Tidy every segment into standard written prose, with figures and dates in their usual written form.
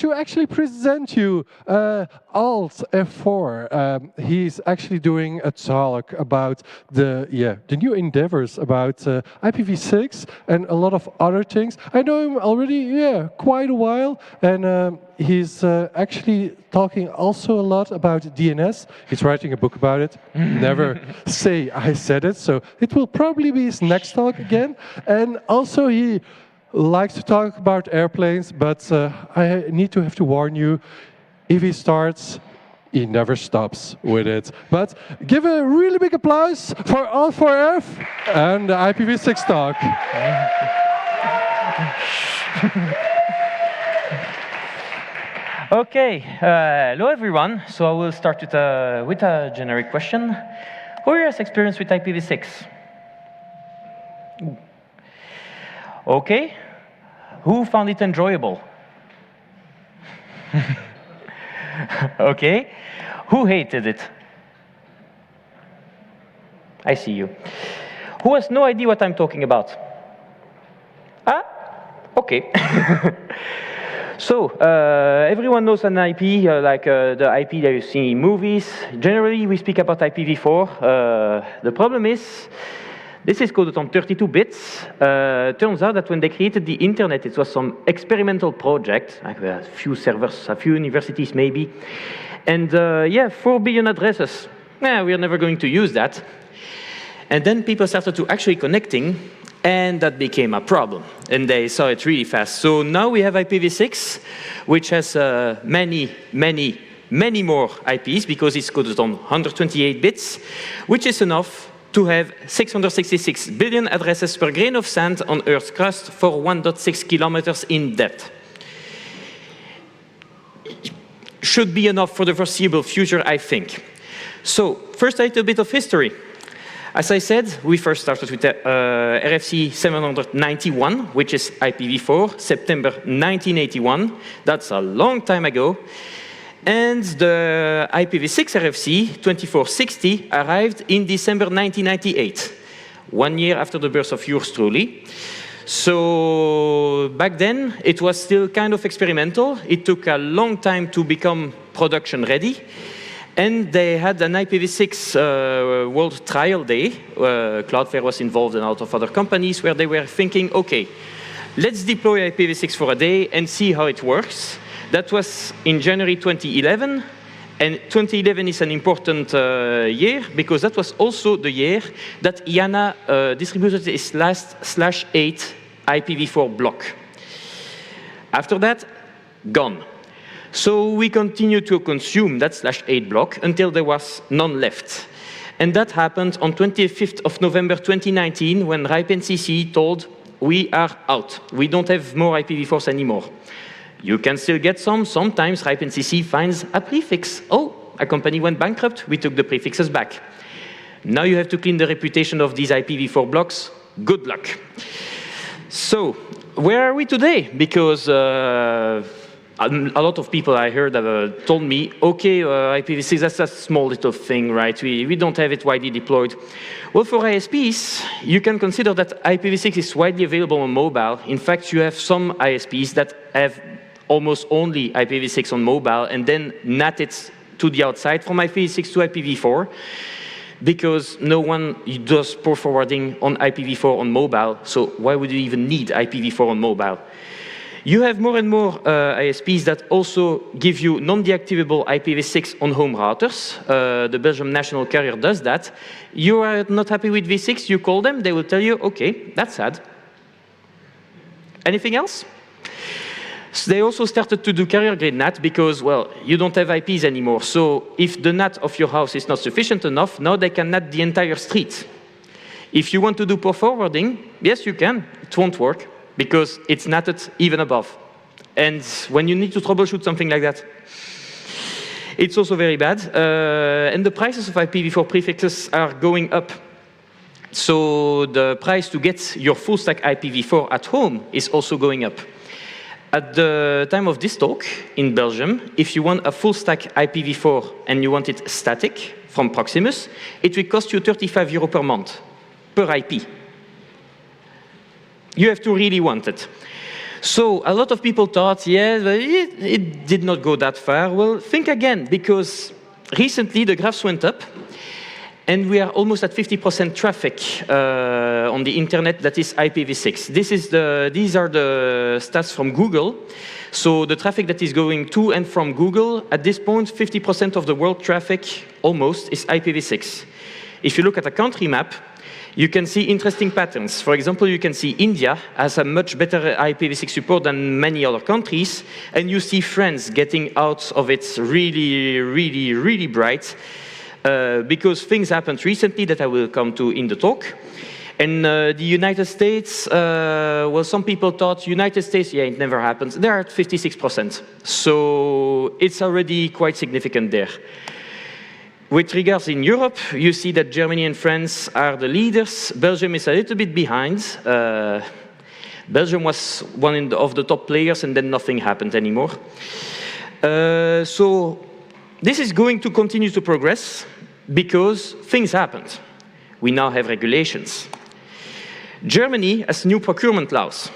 to actually present you Alt F4. He's actually doing a talk about the new endeavors about IPv6 and a lot of other things. I know him already, quite a while, and he's actually talking also a lot about DNS. He's writing a book about it. Never say I said it, so it will probably be his next talk again. And also he likes to talk about airplanes, but I need to have to warn you, if he starts, he never stops with it. But give a really big applause for Alt4F and the IPv6 talk. Okay, hello everyone. So I will start with a generic question. Who here has experience with IPv6? Okay. Who found it enjoyable? Okay. Who hated it? I see you. Who has no idea what I'm talking about? Ah, okay. So, everyone knows an IP, like the IP that you see in movies. Generally, we speak about IPv4. The problem is, this is coded on 32 bits. Turns out that when they created the internet, it was some experimental project, like a few servers, a few universities maybe. And 4 billion addresses. We are never going to use that. And then people started to actually connecting, and that became a problem. And they saw it really fast. So now we have IPv6, which has many more IPs, because it's coded on 128 bits, which is enough to have 666 billion addresses per grain of sand on Earth's crust for 1.6 kilometers in depth. Should be enough for the foreseeable future, I think. So, first a little bit of history. As I said, we first started with the RFC 791, which is IPv4, September 1981. That's a long time ago. And the IPv6 RFC 2460 arrived in December 1998, 1 year after the birth of yours truly. So back then, it was still kind of experimental. It took a long time to become production ready. And they had an IPv6 World Trial Day. Cloudflare was involved and a lot of other companies where they were thinking, okay, let's deploy IPv6 for a day and see how it works. That was in January 2011. And 2011 is an important year because that was also the year that IANA distributed its last /8 IPv4 block. After that, gone. So we continued to consume that /8 block until there was none left. And that happened on 25th of November 2019 when RIPE-NCC told, we are out. We don't have more IPv4s anymore. You can still get some. Sometimes RIPE-NCC finds a prefix. Oh, a company went bankrupt. We took the prefixes back. Now you have to clean the reputation of these IPv4 blocks. Good luck. So where are we today? Because a lot of people I heard told me, okay, IPv6, that's a small little thing, right? We don't have it widely deployed. Well, for ISPs, you can consider that IPv6 is widely available on mobile. In fact, you have some ISPs that have almost only IPv6 on mobile and then NAT it to the outside from IPv6 to IPv4 because no one does port forwarding on IPv4 on mobile. So why would you even need IPv4 on mobile? You have more and more ISPs that also give you non-deactivable IPv6 on home routers. The Belgium national carrier does that. You are not happy with v6, you call them, they will tell you, okay, that's sad. Anything else? So they also started to do carrier-grade NAT because, well, you don't have IPs anymore. So if the NAT of your house is not sufficient enough, now they can NAT the entire street. If you want to do port forwarding, yes, you can. It won't work, because it's NATed even above. And when you need to troubleshoot something like that, it's also very bad. And the prices of IPv4 prefixes are going up. So the price to get your full stack IPv4 at home is also going up. At the time of this talk in Belgium, if you want a full stack IPv4 and you want it static from Proximus, it will cost you €35 per month per IP. You have to really want it. So a lot of people thought, yeah, it did not go that far. Well, think again, because recently the graphs went up, and we are almost at 50% traffic on the internet that is IPv6. These are the stats from Google. So the traffic that is going to and from Google, at this point, 50% of the world traffic, almost, is IPv6. If you look at a country map, you can see interesting patterns. For example, you can see India has a much better IPv6 support than many other countries, and you see France getting out of it really, really, really bright, because things happened recently that I will come to in the talk. And the United States, well, some people thought United States, yeah, it never happens. They're at 56%. So it's already quite significant there. With regards in Europe, you see that Germany and France are the leaders. Belgium is a little bit behind. Belgium was one of the top players, and then nothing happened anymore. So this is going to continue to progress because things happened. We now have regulations. Germany has new procurement laws.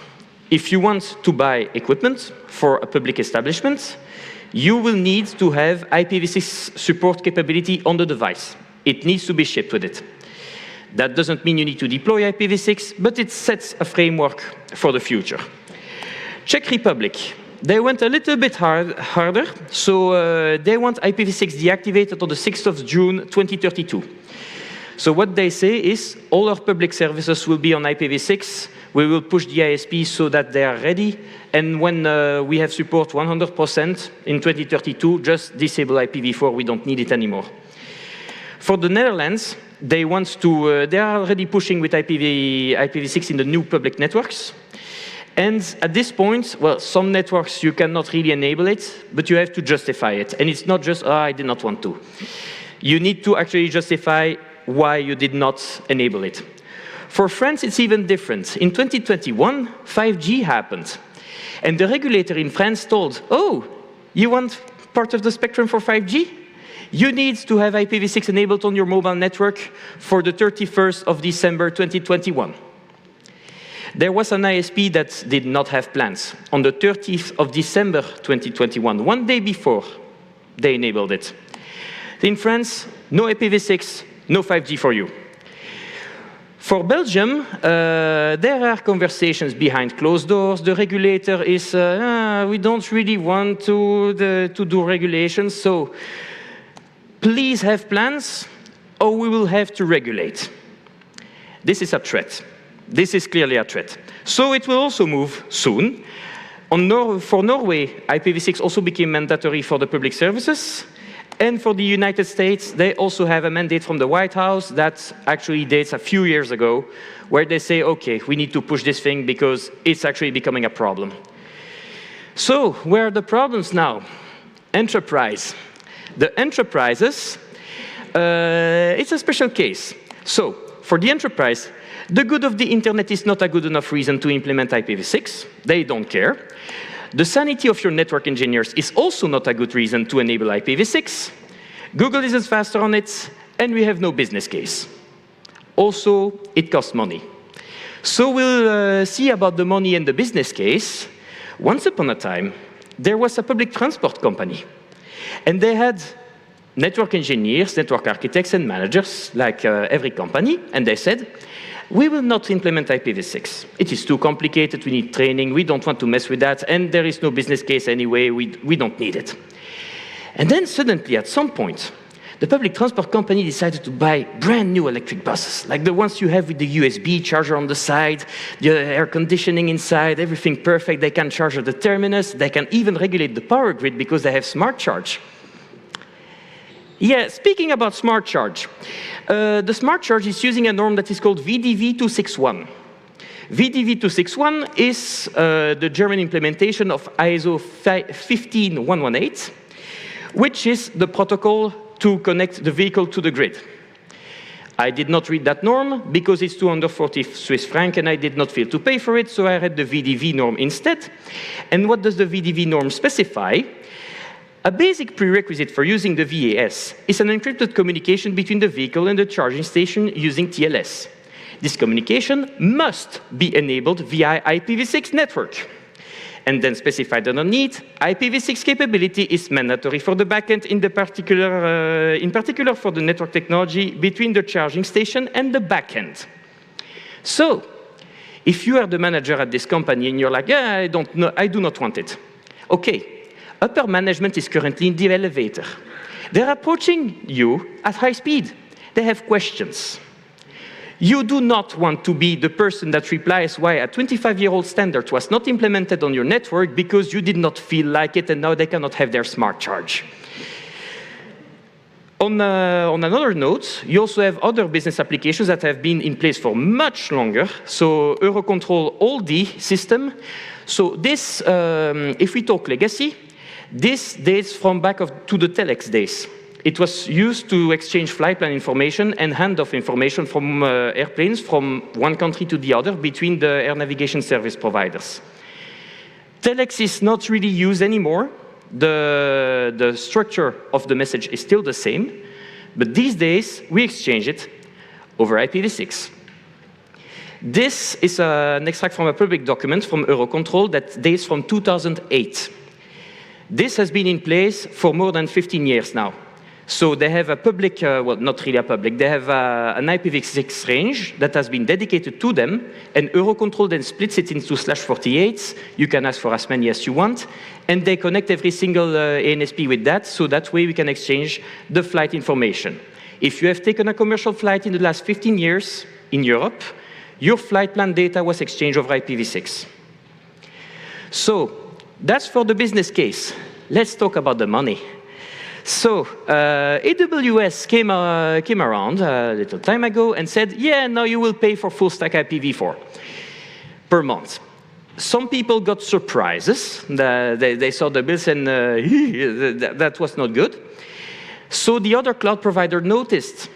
If you want to buy equipment for a public establishment, you will need to have IPv6 support capability on the device. It needs to be shipped with it. That doesn't mean you need to deploy IPv6, but it sets a framework for the future. Czech Republic, they went a little bit harder, so they want IPv6 deactivated on the 6th of June 2032. So what they say is all our public services will be on IPv6. We will push the ISPs so that they are ready. And when we have support 100% in 2032, just disable IPv4. We don't need it anymore. For the Netherlands, they want to. They are already pushing with IPv6 in the new public networks. And at this point, well, some networks you cannot really enable it, but you have to justify it. And it's not just, oh, I did not want to. You need to actually justify why you did not enable it. For France, it's even different. In 2021, 5G happened. And the regulator in France told, oh, you want part of the spectrum for 5G? You need to have IPv6 enabled on your mobile network for the 31st of December 2021. There was an ISP that did not have plans. On the 30th of December 2021, one day before, they enabled it. In France, no IPv6, no 5G for you. For Belgium, there are conversations behind closed doors. The regulator is, we don't really want to do regulations, so please have plans, or we will have to regulate. This is a threat. This is clearly a threat. So it will also move soon. For Norway, IPv6 also became mandatory for the public services. And for the United States, they also have a mandate from the White House that actually dates a few years ago, where they say, okay, we need to push this thing because it's actually becoming a problem. So where are the problems now? Enterprise. The enterprises, it's a special case. So for the enterprise, the good of the internet is not a good enough reason to implement IPv6. They don't care. The sanity of your network engineers is also not a good reason to enable IPv6. Google isn't faster on it, and we have no business case. Also, it costs money. So we'll see about the money and the business case. Once upon a time, there was a public transport company, and they had network engineers, network architects, and managers, like every company, and they said, we will not implement IPv6. It is too complicated, we need training, we don't want to mess with that, and there is no business case anyway, we don't need it. And then suddenly, at some point, the public transport company decided to buy brand new electric buses, like the ones you have with the USB charger on the side, the air conditioning inside, everything perfect. They can charge at the terminus, they can even regulate the power grid because they have smart charge. Yeah, speaking about smart charge, the smart charge is using a norm that is called VDV261. VDV261 is the German implementation of ISO 15118, which is the protocol to connect the vehicle to the grid. I did not read that norm because it's 240 Swiss francs and I did not feel to pay for it, so I read the VDV norm instead. And what does the VDV norm specify? A basic prerequisite for using the VAS is an encrypted communication between the vehicle and the charging station using TLS. This communication must be enabled via IPv6 network. And then specified underneath, IPv6 capability is mandatory for the backend, in particular for the network technology between the charging station and the backend. So, if you are the manager at this company and you're like, yeah, I do not want it. Okay, upper management is currently in the elevator. They're approaching you at high speed. They have questions. You do not want to be the person that replies why a 25-year-old standard was not implemented on your network because you did not feel like it and now they cannot have their smart charge. On another note, you also have other business applications that have been in place for much longer. So Eurocontrol OLD system. So this, if we talk legacy, this dates from back to the telex days. It was used to exchange flight plan information and handoff information from airplanes from one country to the other between the air navigation service providers. Telex is not really used anymore. The structure of the message is still the same, but these days we exchange it over IPv6. This is an extract from a public document from Eurocontrol that dates from 2008. This has been in place for more than 15 years now. So they have a public, well, not really a public, they have an IPv6 range that has been dedicated to them, and Eurocontrol then splits it into /48s. You can ask for as many as you want, and they connect every single ANSP with that, so that way we can exchange the flight information. If you have taken a commercial flight in the last 15 years in Europe, your flight plan data was exchanged over IPv6. So that's for the business case. Let's talk about the money. So AWS came around a little time ago and said, yeah, now you will pay for full stack IPv4 per month. Some people got surprises. They saw the bills and that was not good. So the other cloud provider noticed.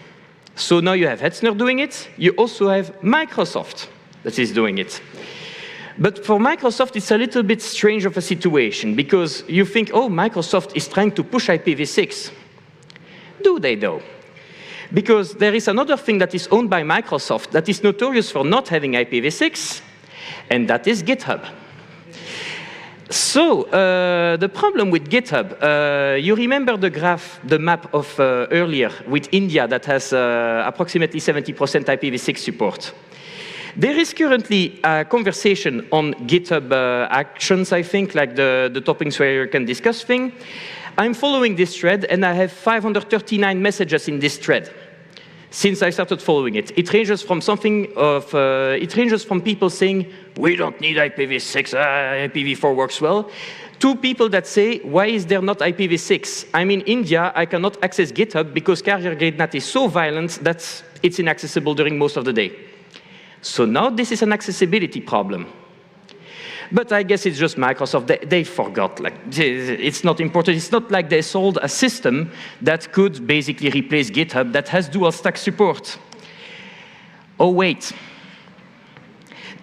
So now you have Hetzner doing it. You also have Microsoft that is doing it. But for Microsoft, it's a little bit strange of a situation because you think, oh, Microsoft is trying to push IPv6. Do they, though? Because there is another thing that is owned by Microsoft that is notorious for not having IPv6, and that is GitHub. So the problem with GitHub, you remember the graph, the map of earlier with India that has approximately 70% IPv6 support. There is currently a conversation on GitHub Actions, I think, like the topics where you can discuss things. I'm following this thread, and I have 539 messages in this thread since I started following it. It ranges from it ranges from people saying, we don't need IPv6, IPv4 works well, to people that say, why is there not IPv6? I'm in India, I cannot access GitHub because carrier-grade NAT is so violent that it's inaccessible during most of the day. So now this is an accessibility problem. But I guess it's just Microsoft. They forgot. Like, it's not important. It's not like they sold a system that could basically replace GitHub that has dual stack support. Oh, wait.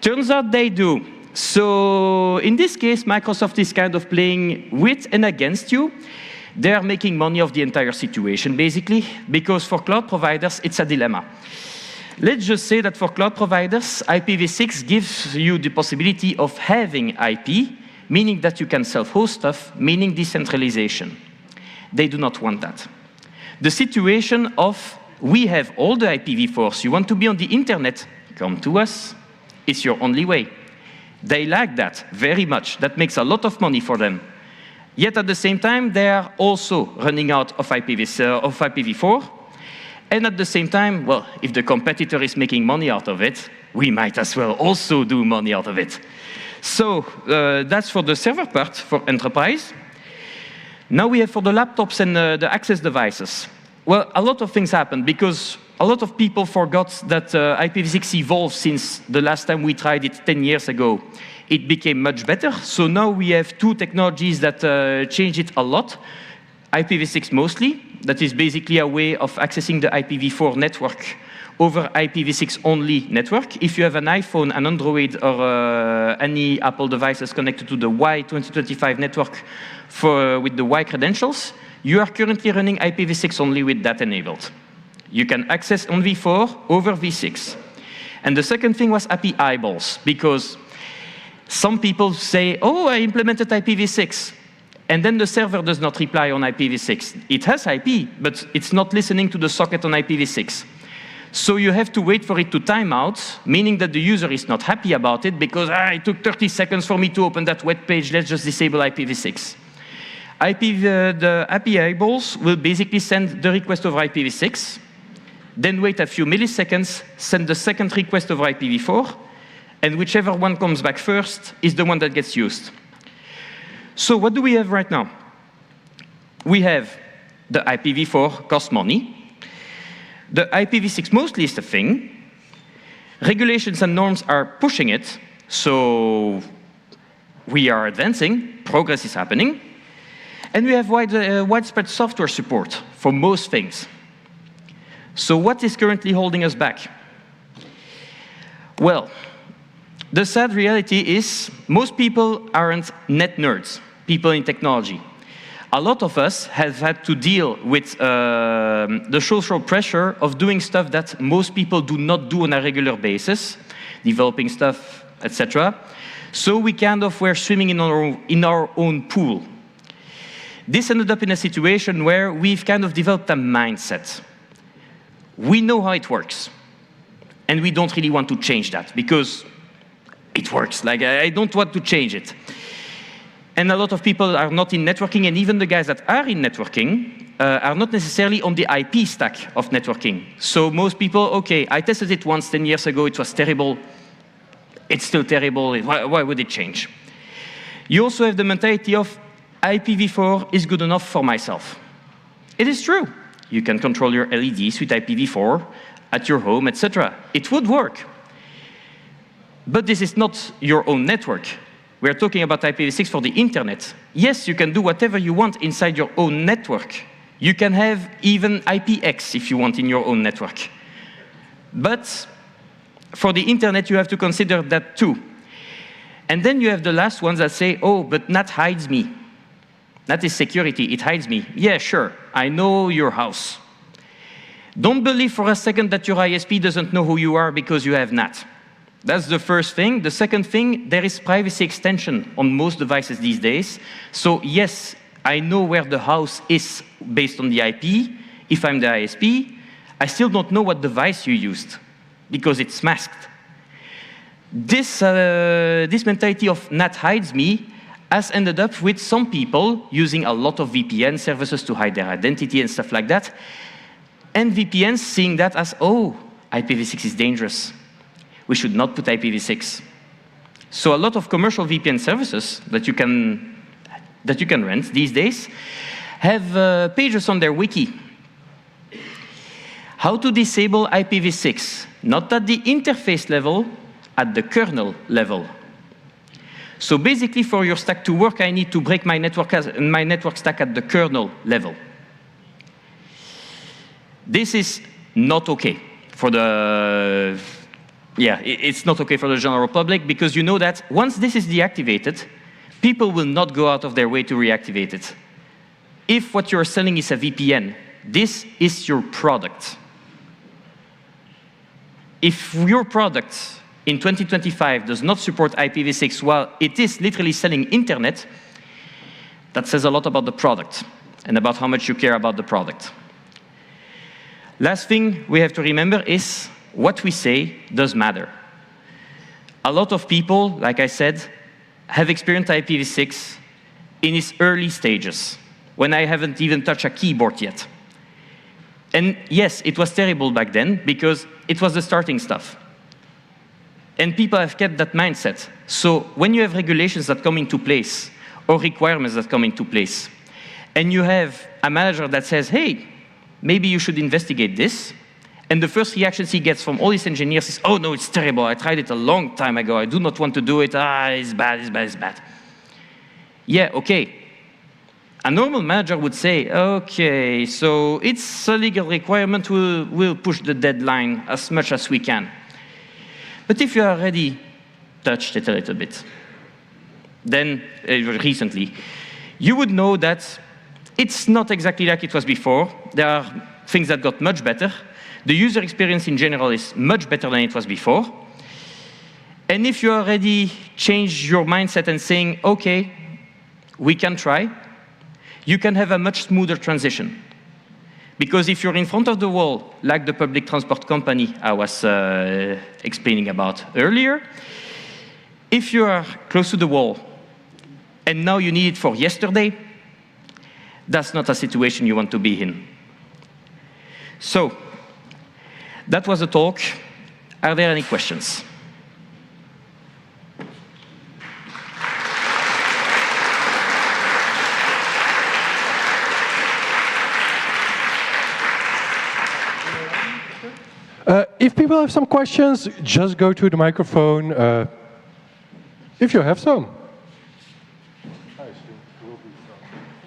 Turns out they do. So in this case, Microsoft is kind of playing with and against you. They are making money off the entire situation, basically, because for cloud providers, it's a dilemma. Let's just say that for cloud providers, IPv6 gives you the possibility of having IP, meaning that you can self-host stuff, meaning decentralization. They do not want that. The situation of, we have all the IPv4s, you want to be on the internet, come to us, it's your only way. They like that very much. That makes a lot of money for them. Yet at the same time, they are also running out of IPv4, and at the same time, well, if the competitor is making money out of it, we might as well also do money out of it. So that's for the server part, for enterprise. Now we have for the laptops and the access devices. Well, a lot of things happened because a lot of people forgot that IPv6 evolved since the last time we tried it 10 years ago. It became much better. So now we have two technologies that change it a lot. IPv6 mostly, that is basically a way of accessing the IPv4 network over IPv6 only network. If you have an iPhone, an Android, or any Apple devices connected to the Y2025 network with the Y credentials, you are currently running IPv6 only with that enabled. You can access on v4 over v6. And the second thing was API eyeballs, because Some people say, oh, I implemented IPv6. And then the server does not reply on IPv6. It has IP, but it's not listening to the socket on IPv6. So you have to wait for it to time out, meaning that the user is not happy about it because it took 30 seconds for me to open that web page, let's just disable IPv6. The API eyeballs will basically send the request over IPv6, then wait a few milliseconds, send the second request over IPv4, and whichever one comes back first is the one that gets used. So what do we have right now? We have the IPv4 costs money. The IPv6 mostly is the thing. Regulations and norms are pushing it, so we are advancing, progress is happening. And we have widespread software support for most things. So what is currently holding us back? Well, the sad reality is most people aren't net nerds, people in technology. A lot of us have had to deal with the social pressure of doing stuff that most people do not do on a regular basis, developing stuff, etc. So we kind of were swimming in our own pool. This ended up in a situation where we've kind of developed a mindset. We know how it works, and we don't really want to change that because it works. Like, I don't want to change it. And a lot of people are not in networking, and even the guys that are in networking are not necessarily on the IP stack of networking. So most people, okay, I tested it once 10 years ago, it was terrible. It's still terrible, why would it change? You also have the mentality of IPv4 is good enough for myself. It is true. You can control your LEDs with IPv4 at your home, etc. It would work. But this is not your own network. We're talking about IPv6 for the internet. Yes, you can do whatever you want inside your own network. You can have even IPX if you want in your own network. But for the internet, you have to consider that too. And then you have the last ones that say, oh, but NAT hides me. NAT is security, it hides me. Yeah, sure, I know your house. Don't believe for a second that your ISP doesn't know who you are because you have NAT. That's the first thing. The second thing, there is privacy extension on most devices these days. So yes, I know where the house is based on the IP. If I'm the ISP, I still don't know what device you used because it's masked. This mentality of NAT hides me has ended up with some people using a lot of VPN services to hide their identity and stuff like that. And VPNs seeing that as, oh, IPv6 is dangerous. We should not put IPv6. So a lot of commercial VPN services that you can rent these days have pages on their wiki. How to disable IPv6, not at the interface level, at the kernel level. So basically, for your stack to work, I need to break my network stack at the kernel level. This is not okay for the... Yeah, it's not okay for the general public because you know that once this is deactivated, people will not go out of their way to reactivate it. If what you're selling is a VPN, this is your product. If your product in 2025 does not support IPv6 while it is literally selling internet, that says a lot about the product and about how much you care about the product. Last thing we have to remember is what we say does matter. A lot of people, like I said, have experienced IPv6 in its early stages, when I haven't even touched a keyboard yet. And yes, it was terrible back then, because it was the starting stuff. And people have kept that mindset. So when you have regulations that come into place, or requirements that come into place, and you have a manager that says, hey, maybe you should investigate this, and the first reactions he gets from all his engineers is, oh no, it's terrible, I tried it a long time ago, I do not want to do it, it's bad, it's bad, it's bad. Yeah, okay. A normal manager would say, okay, so it's a legal requirement, we'll push the deadline as much as we can. But if you already touched it a little bit, then recently, you would know that it's not exactly like it was before. There are things that got much better. The user experience in general is much better than it was before. And if you already changed your mindset and saying, okay, we can try, you can have a much smoother transition. Because if you're in front of the wall, like the public transport company I was explaining about earlier, if you are close to the wall and now you need it for yesterday, that's not a situation you want to be in. So, that was the talk. Are there any questions? If people have some questions, just go to the microphone. If you have some.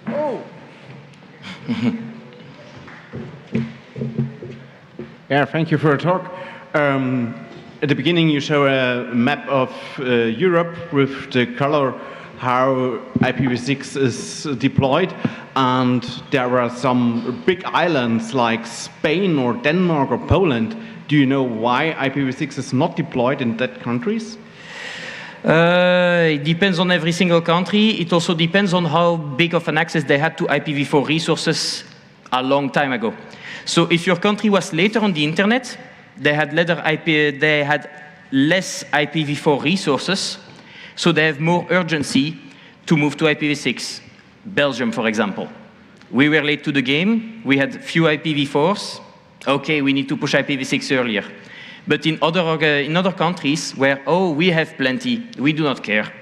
Oh. Yeah, thank you for the talk. At the beginning, you show a map of Europe with the color how IPv6 is deployed, and there are some big islands like Spain or Denmark or Poland. Do you know why IPv6 is not deployed in that countries? It depends on every single country. It also depends on how big of an access they had to IPv4 resources a long time ago. So if your country was later on the internet, they had less IPv4 resources, so they have more urgency to move to IPv6. Belgium, for example. We were late to the game. We had few IPv4s. Okay, we need to push IPv6 earlier. But in other countries where, oh, we have plenty, we do not care.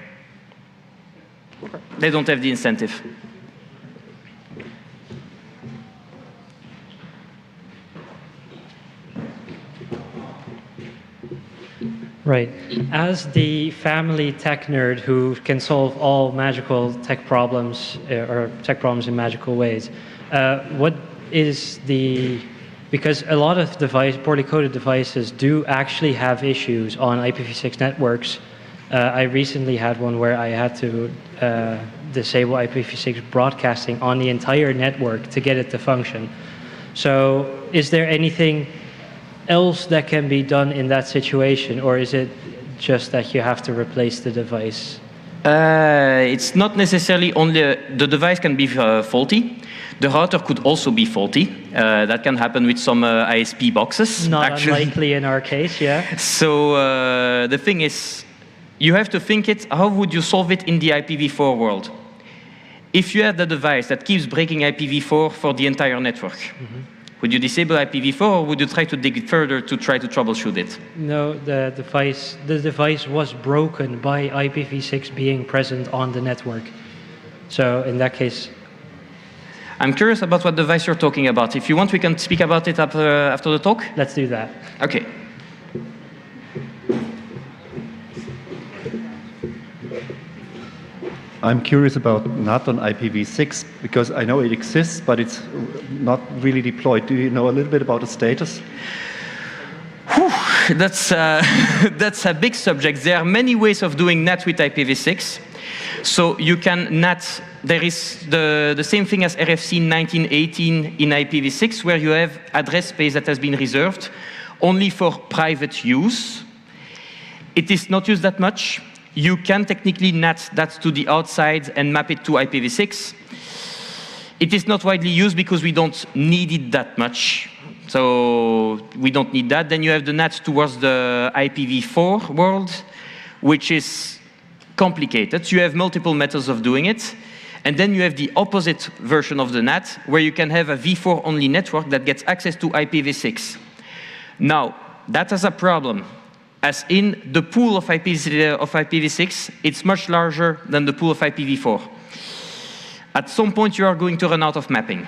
They don't have the incentive. Right. As the family tech nerd who can solve all magical tech problems, or tech problems in magical ways, what is the... Because a lot of poorly coded devices do actually have issues on IPv6 networks. I recently had one where I had to disable IPv6 broadcasting on the entire network to get it to function. So is there anything else that can be done in that situation, or is it just that you have to replace the device? It's not necessarily only the device can be faulty. The router could also be faulty. That can happen with some ISP boxes. Not actually. unlikely in our case, yeah. So the thing is, you have to think it, how would you solve it in the IPv4 world? If you have the device that keeps breaking IPv4 for the entire network, would you disable IPv4 or would you try to dig it further to try to troubleshoot it? No, the device was broken by IPv6 being present on the network. So in that case... I'm curious about what device you're talking about. If you want, we can speak about it after the talk. Let's do that. Okay. I'm curious about NAT on IPv6 because I know it exists, but it's not really deployed. Do you know a little bit about the status? That's a big subject. There are many ways of doing NAT with IPv6. So you can NAT, there is the same thing as RFC 1918 in IPv6, where you have address space that has been reserved only for private use. It is not used that much. You can technically NAT that to the outside and map it to IPv6. It is not widely used because we don't need it that much. So we don't need that. Then you have the NAT towards the IPv4 world, which is complicated. You have multiple methods of doing it. And then you have the opposite version of the NAT, where you can have a v4-only network that gets access to IPv6. Now, that has a problem. As in the pool of IPv6, it's much larger than the pool of IPv4. At some point, you are going to run out of mapping.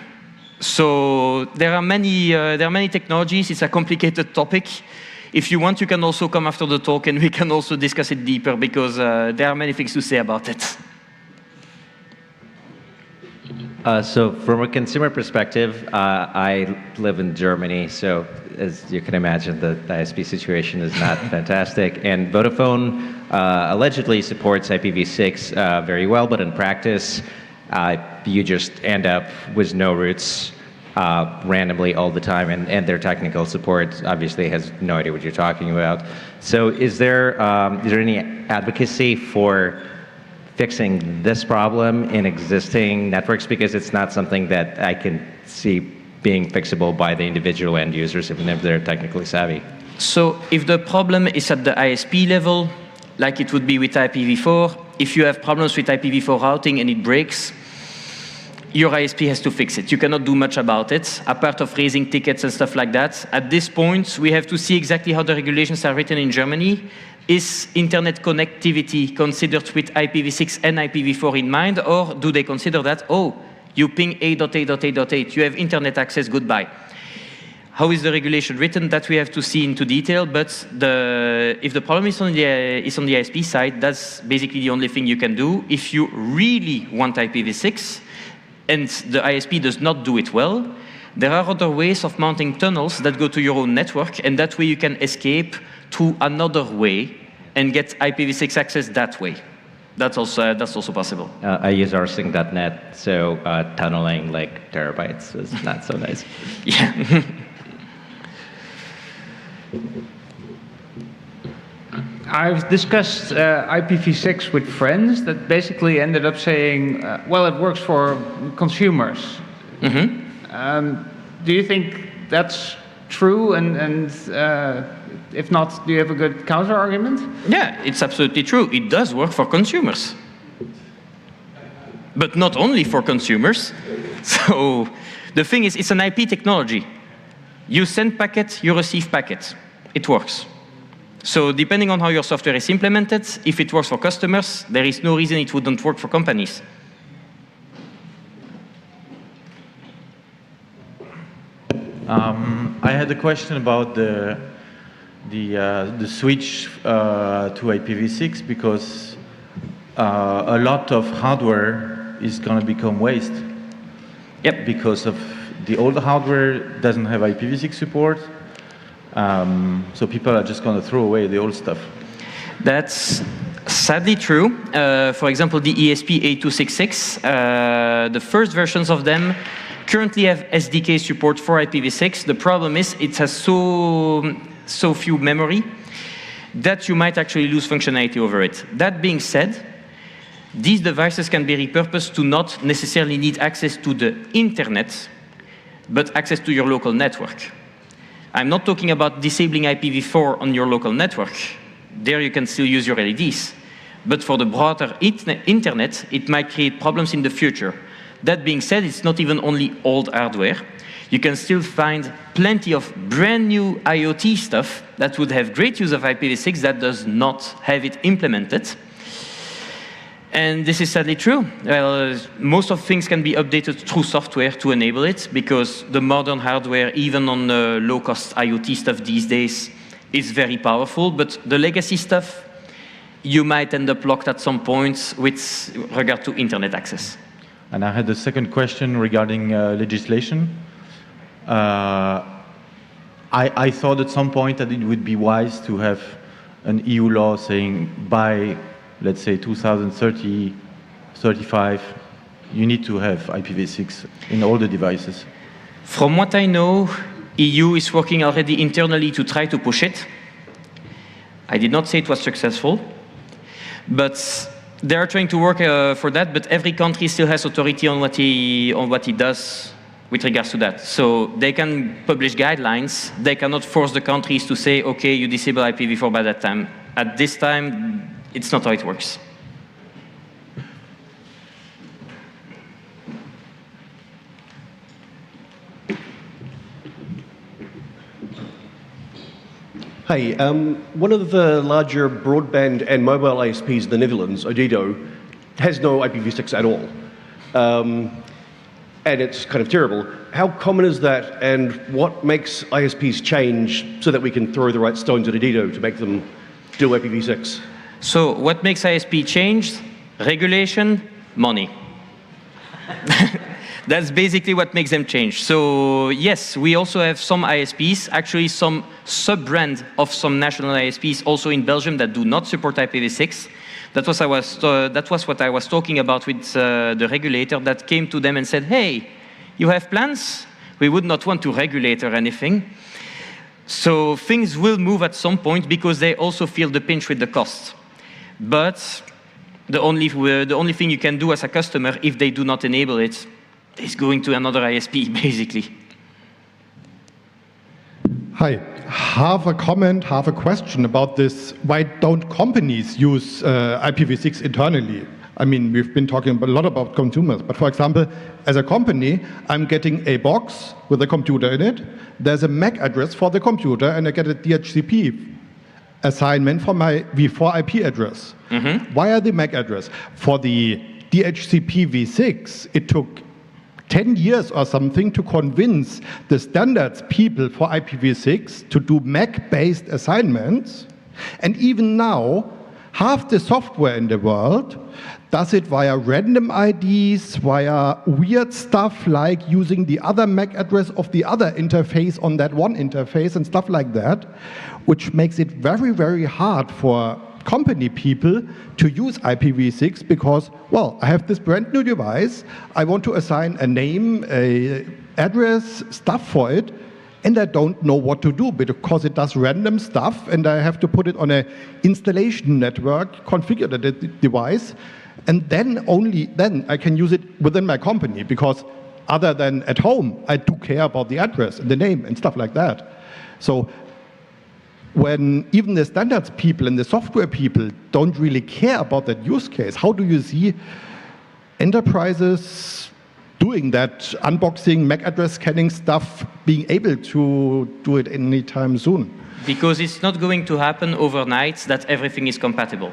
So there are many technologies. It's a complicated topic. If you want, you can also come after the talk, and we can also discuss it deeper, because there are many things to say about it. So from a consumer perspective, I live in Germany, so as you can imagine, the ISP situation is not fantastic. And Vodafone allegedly supports IPv6 very well, but in practice, you just end up with no routes randomly all the time, and their technical support obviously has no idea what you're talking about. So is there any advocacy for fixing this problem in existing networks? Because it's not something that I can see being fixable by the individual end users, even if they're technically savvy. So if the problem is at the ISP level, like it would be with IPv4, if you have problems with IPv4 routing and it breaks, your ISP has to fix it. You cannot do much about it, apart of raising tickets and stuff like that. At this point, we have to see exactly how the regulations are written in Germany. Is internet connectivity considered with IPv6 and IPv4 in mind, or do they consider that, oh, you ping 8.8.8.8, you have internet access, goodbye. How is the regulation written? That we have to see into detail, but if the problem is on the ISP side, that's basically the only thing you can do. If you really want IPv6, and the ISP does not do it well, there are other ways of mounting tunnels that go to your own network, and that way you can escape to another way and get IPv6 access that way. That's also possible. I use rsync.net, so tunneling like terabytes is not so nice. Yeah. I've discussed IPv6 with friends that basically ended up saying, well, it works for consumers. Mm-hmm. Do you think that's true? And if not, do you have a good counter argument? Yeah, it's absolutely true. It does work for consumers. But not only for consumers. So the thing is, it's an IP technology. You send packet, you receive packet. It works. So depending on how your software is implemented, if it works for customers, there is no reason it wouldn't work for companies. I had a question about the switch to IPv6, because a lot of hardware is going to become waste. Yep. Because of the older hardware doesn't have IPv6 support. So people are just going to throw away the old stuff. That's sadly true. For example, the ESP8266, the first versions of them currently have SDK support for IPv6. The problem is it has so few memory that you might actually lose functionality over it. That being said, these devices can be repurposed to not necessarily need access to the internet, but access to your local network. I'm not talking about disabling IPv4 on your local network. There you can still use your LEDs. But for the broader internet, it might create problems in the future. That being said, it's not even only old hardware. You can still find plenty of brand new IoT stuff that would have great use of IPv6 that does not have it implemented. And this is sadly true. Well, most of things can be updated through software to enable it, because the modern hardware, even on the low-cost IoT stuff these days, is very powerful. But the legacy stuff, you might end up locked at some point with regard to internet access. And I had a second question regarding legislation. I thought at some point that it would be wise to have an EU law saying by, let's say, 2030, 35, you need to have IPv6 in all the devices. From what I know, EU is working already internally to try to push it. I did not say it was successful, but they are trying to work for that, but every country still has authority on what he does with regards to that. So they can publish guidelines. They cannot force the countries to say, okay, you disable IPv4 by that time. At this time, it's not how it works. Hey, one of the larger broadband and mobile ISPs in the Netherlands, Odido, has no IPv6 at all. And it's kind of terrible. How common is that, and what makes ISPs change so that we can throw the right stones at Odido to make them do IPv6? So what makes ISP change? Regulation, money. That's basically what makes them change. So yes, we also have some ISPs, actually some sub-brand of some national ISPs also in Belgium that do not support IPv6. That was what I was talking about with the regulator that came to them and said, hey, you have plans? We would not want to regulate or anything. So things will move at some point because they also feel the pinch with the cost. But the only thing you can do as a customer, if they do not enable it, is going to another ISP, basically. Hi. Half a comment, half a question about this. Why don't companies use IPv6 internally? I mean, we've been talking a lot about consumers, but for example, as a company, I'm getting a box with a computer in it. There's a MAC address for the computer, and I get a DHCP assignment for my v4 IP address. Why are the MAC address? For the DHCP v6, it took 10 years or something to convince the standards people for IPv6 to do MAC-based assignments. And even now, half the software in the world does it via random IDs, via weird stuff like using the other MAC address of the other interface on that one interface and stuff like that, which makes it very, very hard for company people to use IPv6 because, well, I have this brand new device, I want to assign a name, a address, stuff for it, and I don't know what to do because it does random stuff and I have to put it on an installation network, configure the device, and then only then I can use it within my company because other than at home, I do care about the address and the name and stuff like that. So when even the standards people and the software people don't really care about that use case, how do you see enterprises doing that unboxing, MAC address scanning stuff, being able to do it anytime soon? Because it's not going to happen overnight that everything is compatible.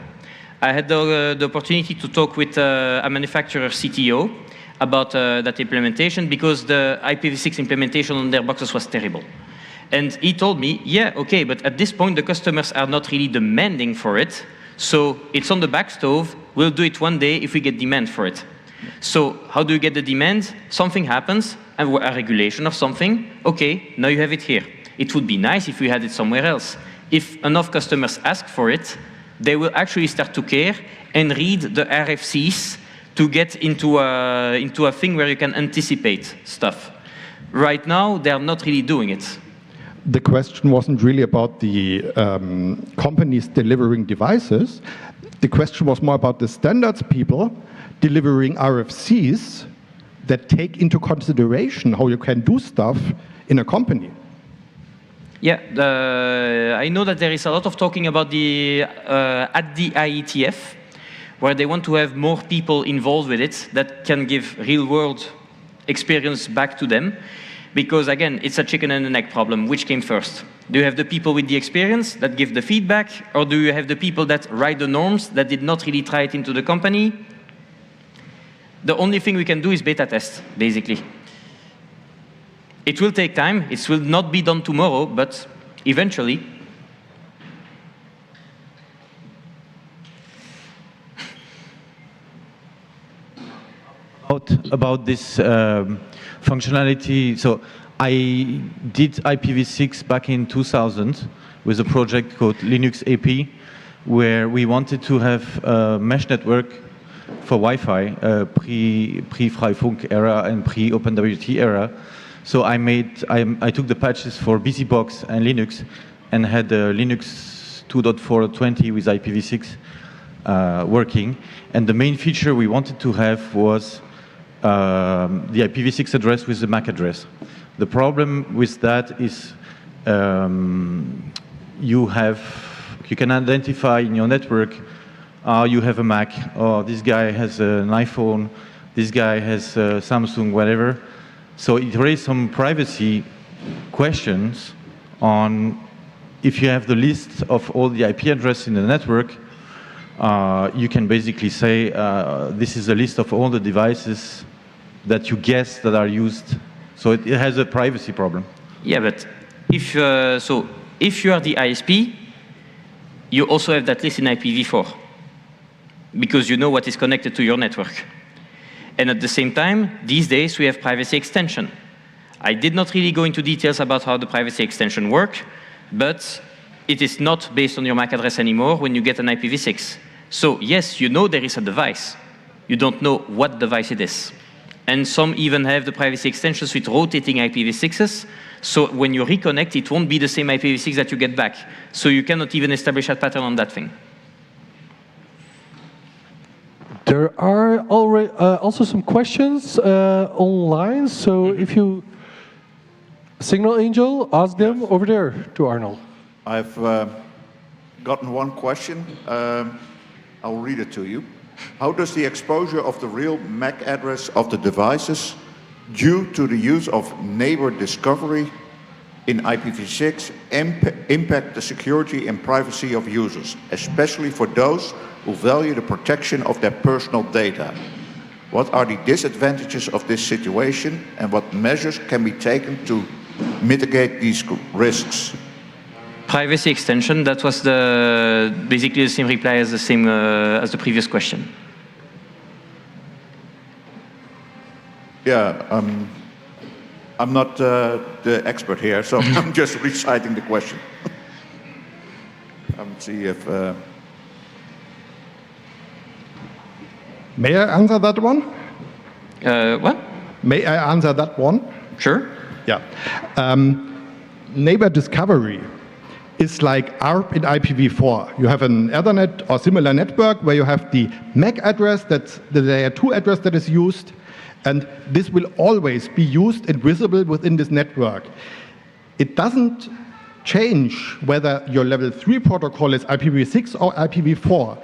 I had the opportunity to talk with a manufacturer CTO about that implementation because the IPv6 implementation on their boxes was terrible. And he told me, yeah, okay, but at this point, the customers are not really demanding for it. So it's on the back stove. We'll do it one day if we get demand for it. So how do you get the demand? Something happens, a regulation of something. Okay, now you have it here. It would be nice if we had it somewhere else. If enough customers ask for it, they will actually start to care and read the RFCs to get into a thing where you can anticipate stuff. Right now, they are not really doing it. The question wasn't really about the companies delivering devices. The question was more about the standards people delivering RFCs that take into consideration how you can do stuff in a company. Yeah, I know that there is a lot of talking about the at the IETF, where they want to have more people involved with it that can give real-world experience back to them. Because again, it's a chicken and an egg problem. Which came first? Do you have the people with the experience that give the feedback? Or do you have the people that write the norms that did not really try it into the company? The only thing we can do is beta test, basically. It will take time. It will not be done tomorrow, but eventually. About this functionality, so I did IPv6 back in 2000 with a project called Linux AP, where we wanted to have a mesh network for Wi-Fi, pre-Freifunk era and pre-OpenWT era. So I took the patches for BusyBox and Linux and had the Linux 2.4.20 with IPv6 working. And the main feature we wanted to have was the IPv6 address with the MAC address. The problem with that is you can identify in your network, you have a Mac, or this guy has an iPhone, this guy has Samsung, whatever. So it raised some privacy questions on if you have the list of all the IP addresses in the network, you can basically say this is a list of all the devices that you guess that are used. So it has a privacy problem. Yeah, but if you are the ISP, you also have that list in IPv4 because you know what is connected to your network. And at the same time, these days we have privacy extension. I did not really go into details about how the privacy extension works, but it is not based on your MAC address anymore when you get an IPv6. So yes, you know there is a device. You don't know what device it is. and some even have the privacy extensions with rotating IPv6s. So when you reconnect, it won't be the same IPv6 that you get back. So you cannot even establish a pattern on that thing. There are already also some questions online. So if you Signal Angel, ask them over there to Arnold. I've gotten one question. I'll read it to you. How does the exposure of the real MAC address of the devices due to the use of neighbor discovery in IPv6 impact the security and privacy of users, especially for those who value the protection of their personal data? What are the disadvantages of this situation, and what measures can be taken to mitigate these risks? Privacy extension, that was basically the same reply as the previous question. Yeah, I'm not the expert here, so I'm just reciting the question. See if... May I answer that one? What? May I answer that one? Sure. Yeah. Neighbor discovery is like ARP in IPv4. You have an Ethernet or similar network where you have the MAC address, that's the layer 2 address that is used, and this will always be used and visible within this network. It doesn't change whether your level 3 protocol is IPv6 or IPv4.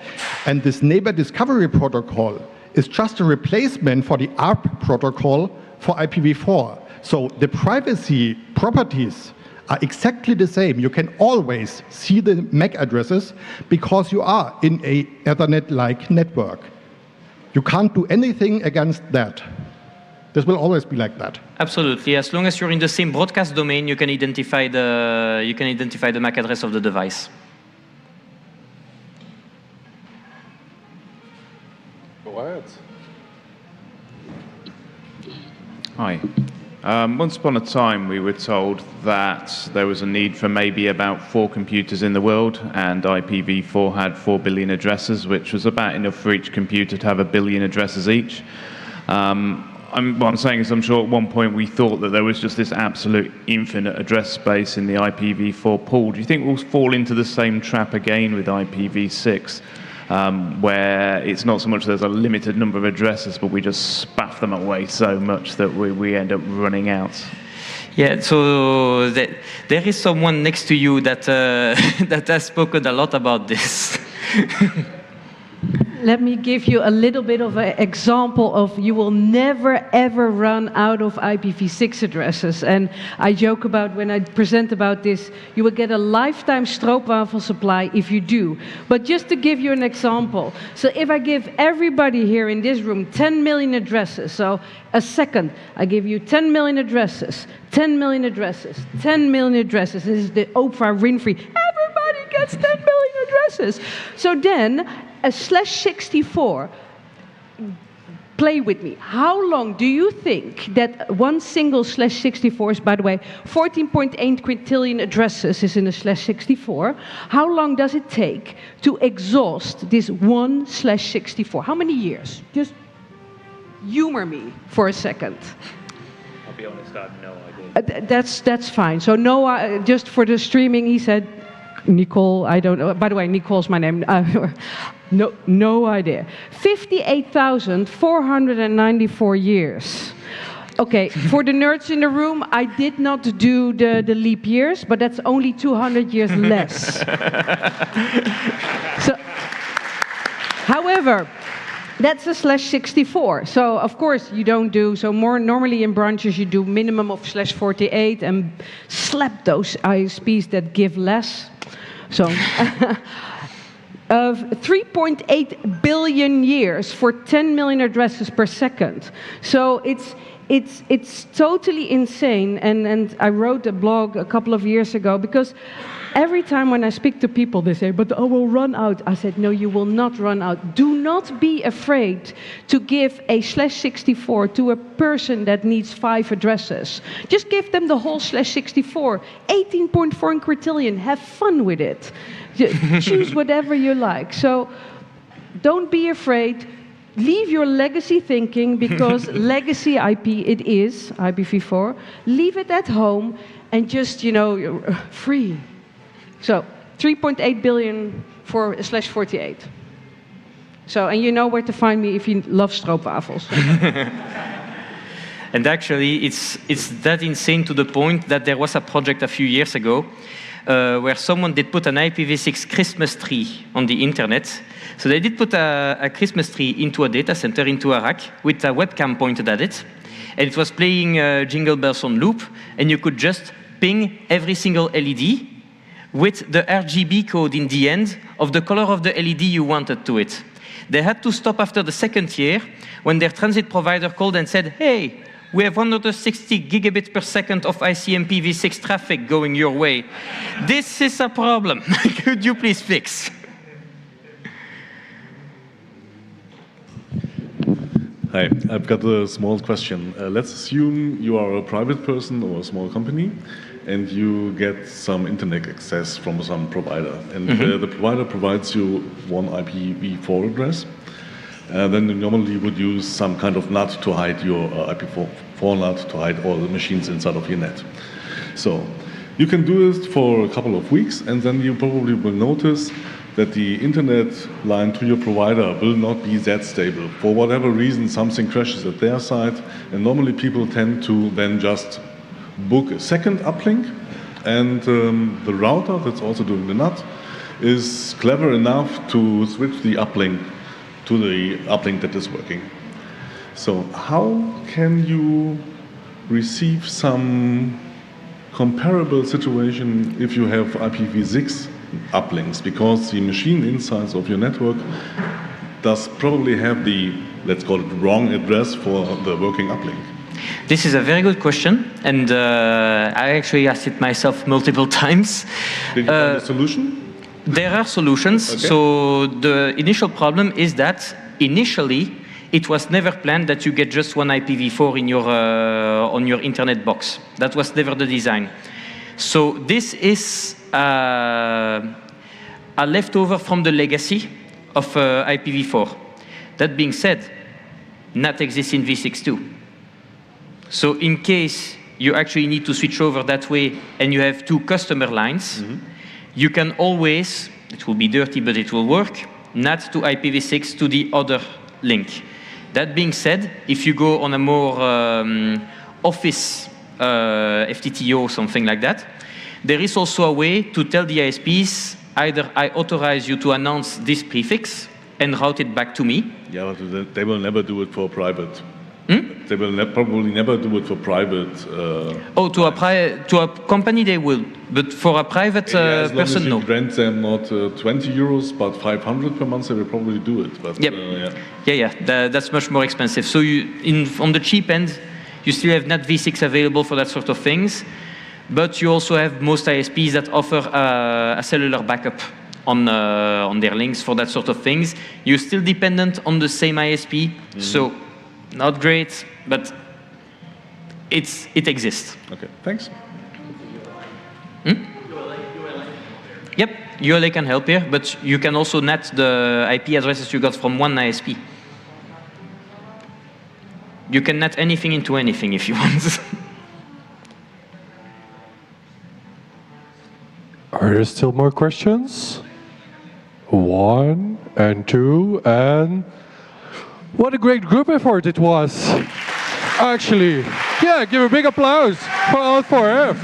And this neighbor discovery protocol is just a replacement for the ARP protocol for IPv4. So the privacy properties are exactly the same. You can always see the MAC addresses because you are in a Ethernet-like network. You can't do anything against that. This will always be like that. Absolutely. As long as you're in the same broadcast domain, you can identify the MAC address of the device. Go ahead. Hi. Once upon a time, we were told that there was a need for maybe about 4 computers in the world, and IPv4 had 4 billion addresses, which was about enough for each computer to have 1 billion addresses each. What I'm saying is I'm sure at one point we thought that there was just this absolute infinite address space in the IPv4 pool. Do you think we'll fall into the same trap again with IPv6, where it's not so much there's a limited number of addresses, but we just spaff them away so much that we end up running out? Yeah, so there is someone next to you that, that has spoken a lot about this. Let me give you a little bit of an example of you will never ever run out of IPv6 addresses. And I joke about when I present about this, you will get a lifetime stroopwafel supply if you do. But just to give you an example, so if I give everybody here in this room 10 million addresses, so a second, I give you 10 million addresses, 10 million addresses, 10 million addresses. This is the Oprah Winfrey. Everybody gets 10 million addresses. So then, a /64, play with me. How long do you think that one single /64 is, by the way, 14.8 quintillion addresses is in a /64. How long does it take to exhaust this one /64? How many years? Just humor me for a second. I'll be honest, I have no idea. That's fine. So Noah, just for the streaming, he said, Nicole, I don't know. By the way, Nicole's my name. No idea. 58,494 years. Okay, for the nerds in the room, I did not do the leap years, but that's only 200 years less. So, however, that's a /64. So of course you don't do, so more normally in branches you do minimum of /48 and slap those ISPs that give less. So of 3.8 billion years for 10 million addresses per second. So it's totally insane. And I wrote a blog a couple of years ago because every time when I speak to people, they say, but I will run out. I said, no, you will not run out. Do not be afraid to give a /64 to a person that needs 5 addresses. Just give them the whole /64, 18.4 quintillion. Have fun with it. Choose whatever you like. So don't be afraid. leave your legacy thinking, because legacy IP it is, IPv4. Leave it at home and just, free. So 3.8 billion for /48. So, and you know where to find me if you love stroopwafels. And actually, it's that insane to the point that there was a project a few years ago where someone did put an IPv6 Christmas tree on the internet. So they did put a Christmas tree into a data center, into a rack, with a webcam pointed at it. And it was playing Jingle Bells on loop, and you could just ping every single LED with the RGB code in the end of the color of the LED you wanted to it. They had to stop after the second year when their transit provider called and said, hey, we have 160 gigabits per second of ICMPv6 traffic going your way. This is a problem. Could you please fix? Hi, I've got a small question. Let's assume you are a private person or a small company, and you get some internet access from some provider. And the provider provides you one IPv4 address. Then you normally would use some kind of NAT to hide your IPv4 NAT to hide all the machines inside of your net. So you can do it for a couple of weeks, and then you probably will notice that the internet line to your provider will not be that stable. For whatever reason, something crashes at their side, and normally people tend to then just book a second uplink, and the router that's also doing the NAT is clever enough to switch the uplink to the uplink that is working. So how can you receive some comparable situation if you have IPv6 uplinks? Because the machine insides of your network does probably have the, let's call it, wrong address for the working uplink. This is a very good question, and I actually asked it myself multiple times. Did you find a solution? There are solutions. Okay. So the initial problem is that initially it was never planned that you get just one IPv4 in your on your internet box. That was never the design. So this is a leftover from the legacy of IPv4. That being said, NAT exists in v6 too. So in case you actually need to switch over that way and you have two customer lines, you can always, it will be dirty but it will work, NAT to IPv6 to the other link. That being said, if you go on a more office FTTO or something like that, there is also a way to tell the ISPs, either I authorize you to announce this prefix and route it back to me. Yeah, but they will never do it for private. They will probably never do it for private. To a company they will, but for a private as long person, as you no. Rent them not 20 euros, but 500 per month, they will probably do it. But, yep. That's much more expensive. So on the cheap end, you still have NAT v6 available for that sort of things, but you also have most ISPs that offer a cellular backup on their links for that sort of things. You're still dependent on the same ISP, so not great, but it exists. Okay, thanks. Yep, ULA can help here, but you can also NAT the IP addresses you got from one ISP. You can NAT anything into anything if you want. Are there still more questions? 1 and 2 and... What a great group effort it was. Actually, yeah, give a big applause for all 4F.